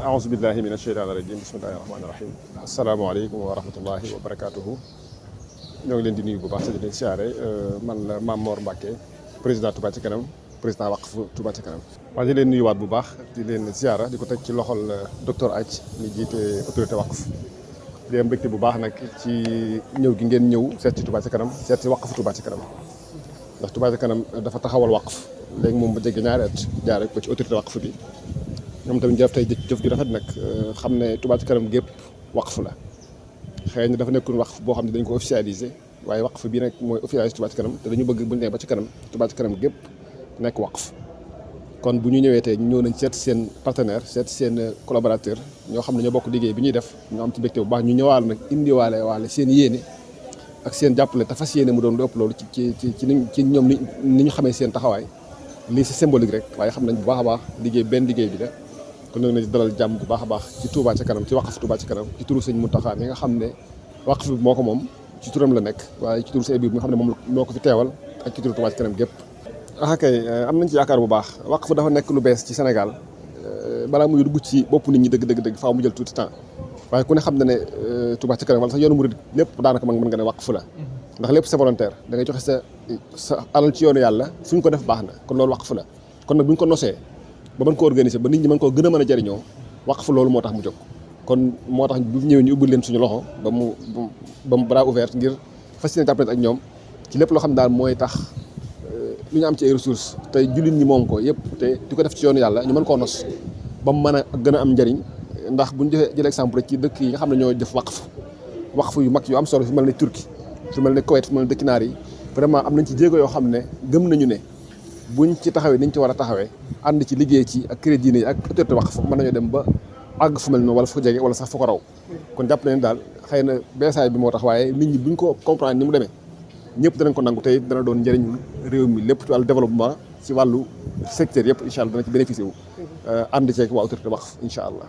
aousubillahi min asheytaani rajim bismillahi rahmaani rahim asalaamaaleykum wa rahmatullahi wa barakatuhu ñoo ngi leen di nuyu bu baax te di leen siyaare man la Mame Mor Mbacke président Touba Ca Kanam président waqf Touba Ca Kanam waaye di leen nuyuwaat bu baax di leen siyaara di ko teg ci loxol docteur Athie mi jiite autorité waqf di am mbégte bu baax nag ci ñëw gi ngeen ñëw seet ci Touba Ca Kanam seet ci waqf Touba Ca Kanam ndax Touba Ca Kanam dafa taxawal waqf léegi moom ba jege ñaari at jaare ko ci autorité waqf bi ñoom tamit ñu def tey jëf ju rafet nag xam ne Touba Ca Kanam gépp waqf la xëy na dafa nekkul waqf boo xam ne dañ ko officialisé waaye waqf bi nag mooy officialisé Touba Ca Kanam te dañu bëgg bu ñu nee ba ci kanam Touba Ca Kanam gépp nekk waqf kon bu ñu ñëwee tey ñëw nañ seet seen partenaire seet seen collaborateur ñoo xam ne ñoo bokk liggéey bi ñuy def ñoo am ci mbégte bu baax ñu ñëwaale nag indiwaale seen yéene ak seen jàppale te fas yéene mu doon lu ëpp loolu ci ñoom ni ñu xamee seen taxawaay lii c'est symbolique rek waaye xam nañ bu baax a baax liggéey benn liggéey bi la kon nag nañ dalal jàmm bu baax a baax ci Touba Ca Kanam ci waqf Touba Ca Kanam ci turu sëñ Mountakha mi nga xam ne waqf bi moo ko moom ci turam la nekk waaye ci turu sëñ bi nga xam ne moom moo ko fi teewal ak ci turu Touba Ca Kanam gépp kay am nañ ci yaakaar bu baax waqf dafa nekk lu bees ci Sénégal balaa muy dugg ci bopp nit ñi dëgg faaw mu jël tuuti temps waaye ku ne xam na ne Touba Ca Kanam wala sax yoonu murid lépp daanaka mën nga ne waqf la ndax lépp c'est volontaire da ngay joxe sa alal ci yoonu yàlla fu ñu ko def baax na kon loolu waqf la kon nag bu ñu ko nosee ba mën ko organiser ba nit ñi mën koo gën a mën a jëriñoo waqf loolu moo tax mu jóg kon moo tax bu ñëwee ñu ubbil leen suñu loxo ba mu bras ouvert ngir fas yéene jàppale ak ñoom ci lépp loo xam daal mooy tax lu ñu am ci ay ressources tey jullit ñi moom ko yëpp te di ko def ci yoonu yàlla ñu mën koo nos ba mu mën a gën a am njëriñ ndax buñ jëlee exemple rek ci dëkk yi nga xam ne ñoo def waqf yu mag yu am solo fu mel ne Turquie fu mel ne Koweït fu mel ne dëkki naar yi vraiment am nañ ci jéego yoo xam ne gëm nañu ne buñ ci taxawee niñ ci war a taxawee ànd ci liggéey ci ak crédit yi ak autorité waqf mën nañoo dem ba àgg fu mel noonu wala fu ko jege wala sax fu ko raw kon jàpp nañ daal xëy na beesaay bi moo tax waaye nit ñi buñ ko comprendre ni mu demee ñëpp danañ ko nangu tey dana doon njëriñu réew mi lépp ci wàllu développement ci wàllu secteur yëpp incha allah dana ci bénéficié wu ànd ceeg waa autorité waqf incha allah